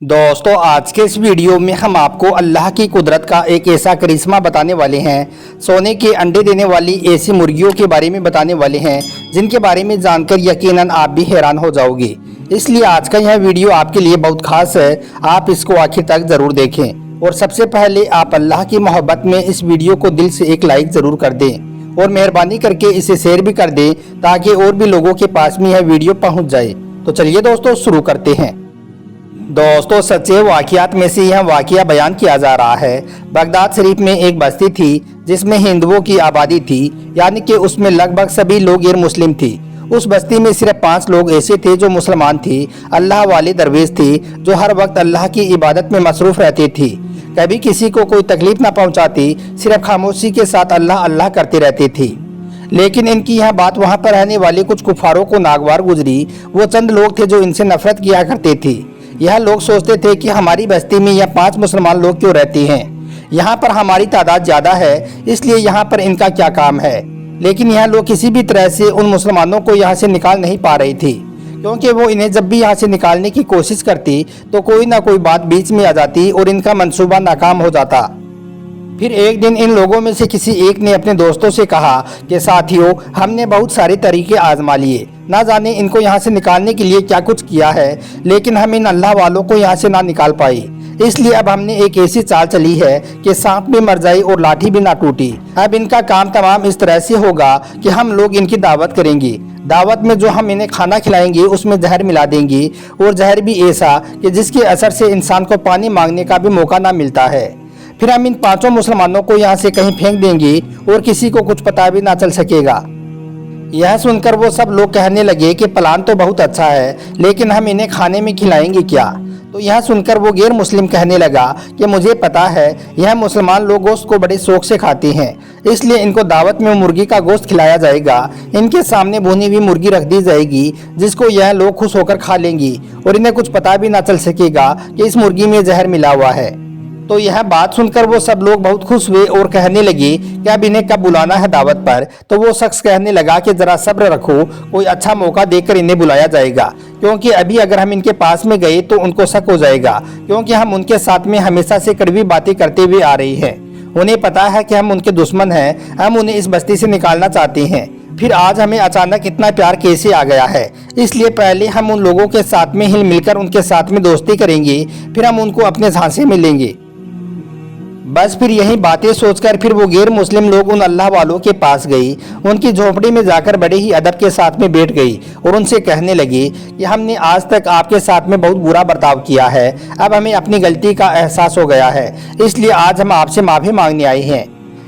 दोस्तों, आज के इस वीडियो में हम आपको अल्लाह की कुदरत का एक ऐसा करिश्मा बताने वाले हैं। सोने के अंडे देने वाली ऐसी मुर्गियों के बारे में बताने वाले हैं जिनके बारे में जानकर यकीनन आप भी हैरान हो जाओगे। इसलिए आज का यह वीडियो आपके लिए बहुत खास है, आप इसको आखिर तक ज़रूर देखें। और सबसे पहले आप अल्लाह की मोहब्बत में इस वीडियो को दिल से एक लाइक ज़रूर कर दें और मेहरबानी करके इसे शेयर भी कर दें ताकि और भी लोगों के पास में यह वीडियो पहुँच जाए। तो चलिए दोस्तों, शुरू करते हैं। दोस्तों, सच्चे वाक़ियात में से यह वाक़िया बयान किया जा रहा है। बगदाद शरीफ में एक बस्ती थी जिसमें हिंदुओं की आबादी थी, यानी कि उसमें लगभग सभी लोग गैर मुस्लिम थी। उस बस्ती में सिर्फ 5 लोग ऐसे थे जो मुसलमान थी। अल्लाह वाले दरवेश थी जो हर वक्त अल्लाह की इबादत में मसरूफ़ रहती थी, कभी किसी को कोई तकलीफ ना पहुँचाती, सिर्फ खामोशी के साथ अल्लाह अल्लाह करती रहती थी। लेकिन इनकी यह बात वहाँ पर रहने वाले कुछ कुफारों को नागवार गुजरी। वो चंद लोग थे जो इनसे नफरत किया करते थे। यह लोग सोचते थे कि हमारी बस्ती में यह 5 मुसलमान लोग क्यों रहते हैं, यहाँ पर हमारी तादाद ज़्यादा है, इसलिए यहाँ पर इनका क्या काम है। लेकिन यह लोग किसी भी तरह से उन मुसलमानों को यहाँ से निकाल नहीं पा रही थी, क्योंकि वो इन्हें जब भी यहाँ से निकालने की कोशिश करती तो कोई ना कोई बात बीच में आ जाती और इनका मंसूबा नाकाम हो जाता। फिर एक दिन इन लोगों में से किसी एक ने अपने दोस्तों से कहा कि साथियों, हमने बहुत सारे तरीके आजमा लिए, ना जाने इनको यहाँ से निकालने के लिए क्या कुछ किया है, लेकिन हम इन अल्लाह वालों को यहाँ से ना निकाल पाए। इसलिए अब हमने एक ऐसी चाल चली है कि सांप भी मर जाए और लाठी भी ना टूटी। अब इनका काम तमाम इस तरह से होगा कि हम लोग इनकी दावत करेंगे। दावत में जो हम इन्हें खाना खिलाएंगे उसमें जहर मिला देंगे, और जहर भी ऐसा कि जिसके असर से इंसान को पानी मांगने का भी मौका ना मिलता है। फिर हम इन 5 मुसलमानों को यहाँ से कहीं फेंक देंगे और किसी को कुछ पता भी ना चल सकेगा। यह सुनकर वो सब लोग कहने लगे कि प्लान तो बहुत अच्छा है, लेकिन हम इन्हें खाने में खिलाएंगे क्या। तो यह सुनकर वो गैर मुस्लिम कहने लगा कि मुझे पता है यह मुसलमान लोग गोश्त को बड़े शौक से खाते हैं, इसलिए इनको दावत में मुर्गी का गोश्त खिलाया जाएगा। इनके सामने भुनी हुई मुर्गी रख दी जाएगी जिसको यह लोग खुश होकर खा लेंगी और इन्हें कुछ पता भी ना चल सकेगा कि इस मुर्गी में जहर मिला हुआ है। तो यह बात सुनकर वो सब लोग बहुत खुश हुए और कहने लगे कि अब इन्हें कब बुलाना है दावत पर। तो वो शख्स कहने लगा कि जरा सब्र रखो, कोई अच्छा मौका देकर इन्हें बुलाया जाएगा, क्योंकि अभी अगर हम इनके पास में गए तो उनको शक हो जाएगा, क्योंकि हम उनके साथ में हमेशा से कड़वी बातें करते हुए आ रही हैं। उन्हें पता है कि हम उनके दुश्मन हैं, हम उन्हें इस बस्ती से निकालना चाहते हैं। फिर आज हमें अचानक इतना प्यार कैसे आ गया है, इसलिए पहले हम उन लोगों के साथ में हिल मिलकर उनके साथ में दोस्ती करेंगे, फिर हम उनको अपने झांसे में लेंगे। बस फिर यही बातें सोचकर फिर वो गैर मुस्लिम लोग उन अल्लाह वालों के पास गई। उनकी झोपड़ी में जाकर बड़े ही अदब के साथ में बैठ गई और उनसे कहने लगी कि हमने आज तक आपके साथ में बहुत बुरा बर्ताव किया है, अब हमें अपनी गलती का एहसास हो गया है, इसलिए आज हम आपसे माफ़ी मांगने आए हैं।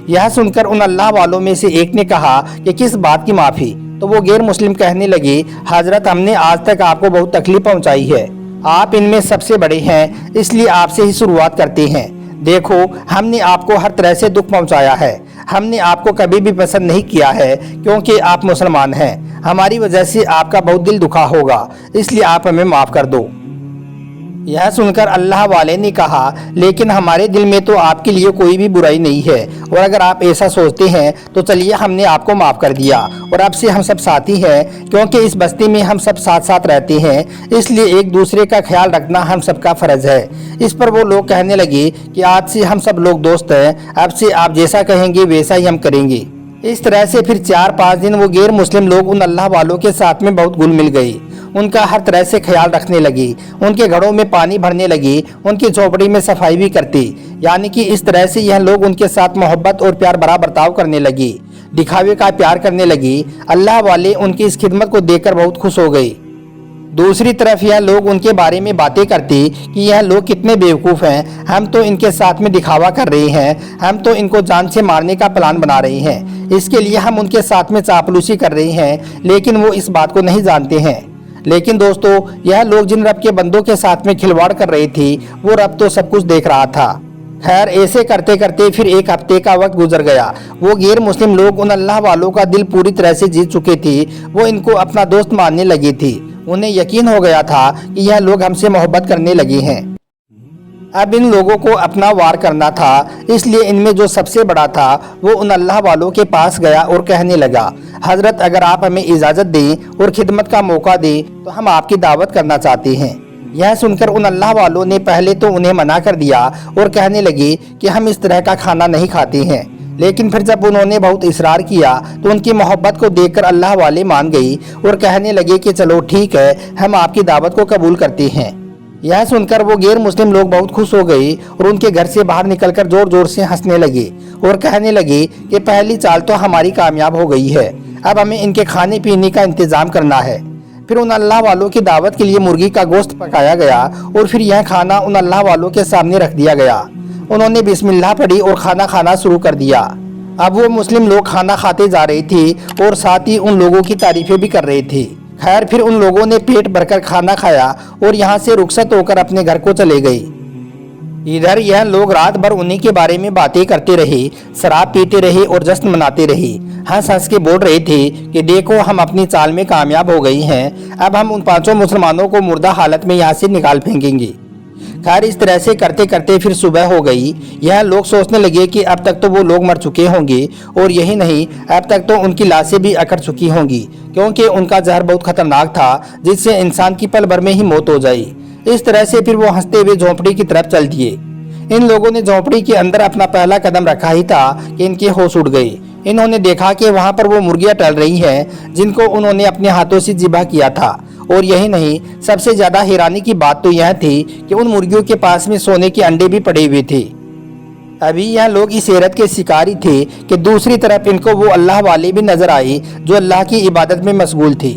यह सुनकर उन अल्लाह वालों में से एक ने कहा कि किस बात की माफ़ी। तो वो गैर मुस्लिम कहने लगे, हजरत, हमने आज तक आपको बहुत तकलीफ पहुँचाई है, आप इनमें सबसे बड़े हैं, इसलिए आपसे ही शुरुआत करते हैं। देखो, हमने आपको हर तरह से दुख पहुंचाया है, हमने आपको कभी भी पसंद नहीं किया है, क्योंकि आप मुसलमान हैं। हमारी वजह से आपका बहुत दिल दुखा होगा, इसलिए आप हमें माफ़ कर दो। यह सुनकर अल्लाह वाले ने कहा, लेकिन हमारे दिल में तो आपके लिए कोई भी बुराई नहीं है, और अगर आप ऐसा सोचते हैं तो चलिए, हमने आपको माफ़ कर दिया और अब से हम सब साथी हैं, क्योंकि इस बस्ती में हम सब साथ साथ रहते हैं, इसलिए एक दूसरे का ख्याल रखना हम सबका फ़र्ज़ है। इस पर वो लोग कहने लगे कि आज से हम सब लोग दोस्त हैं, अब से आप जैसा कहेंगे वैसा ही हम करेंगे। इस तरह से फिर 4-5 दिन वो गैर मुस्लिम लोग उन अल्लाह वालों के साथ में बहुत घुल मिल गई, उनका हर तरह से ख्याल रखने लगी, उनके घरों में पानी भरने लगी, उनकी झोपड़ी में सफाई भी करती। यानी कि इस तरह से यह लोग उनके साथ मोहब्बत और प्यार भरा बर्ताव करने लगी, दिखावे का प्यार करने लगी। अल्लाह वाले उनकी इस खिदमत को देखकर बहुत खुश हो गई। दूसरी तरफ यह लोग उनके बारे में बातें करती कि यह लोग कितने बेवकूफ़ हैं, हम तो इनके साथ में दिखावा कर रहे हैं, हम तो इनको जान से मारने का प्लान बना रहे हैं, इसके लिए हम उनके साथ में चापलूसी कर रहे हैं, लेकिन वो इस बात को नहीं जानते हैं। लेकिन दोस्तों, यह लोग जिन रब के बंदों के साथ में खिलवाड़ कर रही थी, वो रब तो सब कुछ देख रहा था। खैर, ऐसे करते करते फिर एक हफ्ते का वक्त गुजर गया। वो गैर मुस्लिम लोग उन अल्लाह वालों का दिल पूरी तरह से जीत चुके थे, वो इनको अपना दोस्त मानने लगी थी। उन्हें यकीन हो गया था कि यह लोग हमसे मोहब्बत करने लगे हैं। अब इन लोगों को अपना वार करना था, इसलिए इनमें जो सबसे बड़ा था वो उन अल्लाह वालों के पास गया और कहने लगा, हजरत, अगर आप हमें इजाज़त दें और खिदमत का मौका दें तो हम आपकी दावत करना चाहते हैं। यह सुनकर उन अल्लाह वालों ने पहले तो उन्हें मना कर दिया और कहने लगे कि हम इस तरह का खाना नहीं खाते हैं, लेकिन फिर जब उन्होंने बहुत इसरार किया तो उनकी मोहब्बत को देखकर अल्लाह वाले मान गई और कहने लगे कि चलो ठीक है, हम आपकी दावत को कबूल करते हैं। यह सुनकर वो गैर मुस्लिम लोग बहुत खुश हो गए और उनके घर से बाहर निकलकर जोर जोर से हंसने लगे और कहने लगे कि पहली चाल तो हमारी कामयाब हो गई है, अब हमें इनके खाने पीने का इंतजाम करना है। फिर उन अल्लाह वालों की दावत के लिए मुर्गी का गोश्त पकाया गया और फिर यह खाना उन अल्लाह वालों के सामने रख दिया गया। उन्होंने बिस्मिल्लाह पढ़ी और खाना खाना शुरू कर दिया। अब वो मुस्लिम लोग खाना खाते जा रहे थे और साथ ही उन लोगों की तारीफें भी कर रहे थे। खैर फिर उन लोगों ने पेट भरकर खाना खाया और यहाँ से रुखसत होकर अपने घर को चले गए। इधर यह लोग रात भर उन्हीं के बारे में बातें करते रहे, शराब पीते रहे और जश्न मनाते रहे। हंस हंस के बोल रहे थे कि देखो हम अपनी चाल में कामयाब हो गई हैं, अब हम उन 5 मुसलमानों को मुर्दा हालत में यहाँ से निकाल फेंकेंगे। खैर इस तरह से करते करते फिर सुबह हो गई। यह लोग सोचने लगे कि अब तक तो वो लोग मर चुके होंगे और यही नहीं, अब तक तो उनकी लाशें भी अकड़ चुकी होंगी, क्योंकि उनका जहर बहुत खतरनाक था जिससे इंसान की पल भर में ही मौत हो जाए। इस तरह से फिर वो हंसते हुए झोंपड़ी की तरफ चल दिए। इन लोगों ने झोंपड़ी के अंदर अपना पहला कदम रखा ही था कि इनके होश उड़ गए। इन्होंने देखा कि वहां पर वो मुर्गियां टल रही हैं जिनको उन्होंने अपने हाथों से ज़िबा किया था। और यही नहीं, सबसे ज्यादा हैरानी की बात तो यह थी कि उन मुर्गियों के पास में सोने के अंडे भी पड़े हुए थे। अभी यह लोग इस हैरत के शिकारी थे कि दूसरी तरफ इनको वो अल्लाह वाले भी नजर आए जो अल्लाह की इबादत में मशगूल थे।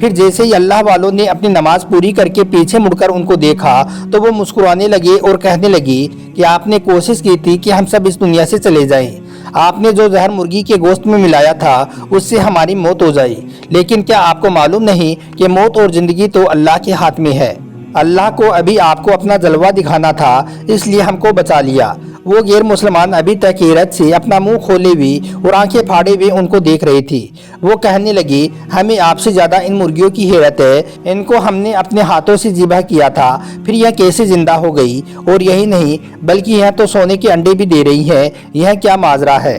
फिर जैसे ही अल्लाह वालों ने अपनी नमाज पूरी करके पीछे मुड़कर उनको देखा तो वो मुस्कुराने लगे और कहने लगे कि आपने कोशिश की थी कि हम सब इस दुनिया से चले जाएं। आपने जो जहर मुर्गी के गोश्त में मिलाया था उससे हमारी मौत हो जाए, लेकिन क्या आपको मालूम नहीं कि मौत और जिंदगी तो अल्लाह के हाथ में है। अल्लाह को अभी आपको अपना जलवा दिखाना था, इसलिए हमको बचा लिया। वो गैर मुसलमान अभी तक हैरत से अपना मुंह खोले हुए और आंखें फाड़े हुए उनको देख रहे थे। वो कहने लगे, हमें आपसे ज्यादा इन मुर्गियों की हैरत है, इनको हमने अपने हाथों से ज़िबा किया था, फिर यह कैसे जिंदा हो गई। और यही नहीं बल्कि यह तो सोने के अंडे भी दे रही है, यह क्या माजरा है।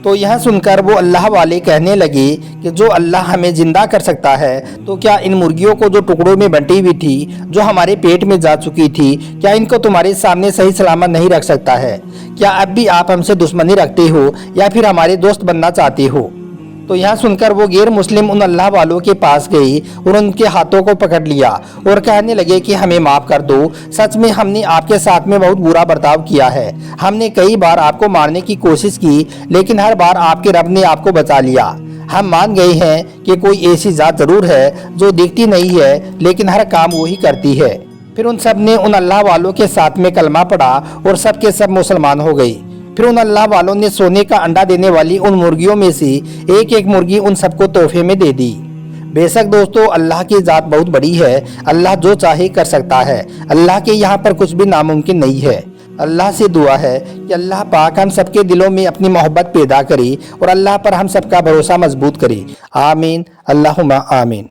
तो यह सुनकर वो अल्लाह वाले कहने लगे कि जो अल्लाह हमें जिंदा कर सकता है तो क्या इन मुर्गियों को जो टुकड़ों में बंटी हुई थी, जो हमारे पेट में जा चुकी थी, क्या इनको तुम्हारे सामने सही सलामत नहीं रख सकता है? क्या अब भी आप हमसे दुश्मनी रखते हो या फिर हमारे दोस्त बनना चाहते हो? तो यह सुनकर वो गैर मुस्लिम उन अल्लाह वालों के पास गई और उनके हाथों को पकड़ लिया और कहने लगे कि हमें माफ़ कर दो, सच में हमने आपके साथ में बहुत बुरा बर्ताव किया है। हमने कई बार आपको मारने की कोशिश की, लेकिन हर बार आपके रब ने आपको बचा लिया। हम मान गए हैं कि कोई ऐसी ज़ात ज़रूर है जो दिखती नहीं है लेकिन हर काम वही करती है। फिर उन सब ने उन अल्लाह वालों के साथ में कलमा पढ़ा और सब के सब मुसलमान हो गई। फिर उन अल्लाह वालों ने सोने का अंडा देने वाली उन मुर्गियों में से एक एक मुर्गी उन सबको तोहफे में दे दी। बेशक दोस्तों, अल्लाह की ज़ात बहुत बड़ी है, अल्लाह जो चाहे कर सकता है। अल्लाह के यहाँ पर कुछ भी नामुमकिन नहीं है। अल्लाह से दुआ है कि अल्लाह पाक हम सबके दिलों में अपनी मोहब्बत पैदा करे और अल्लाह पर हम सबका भरोसा मजबूत करे। आमीन, अल्लाहुम्मा आमीन।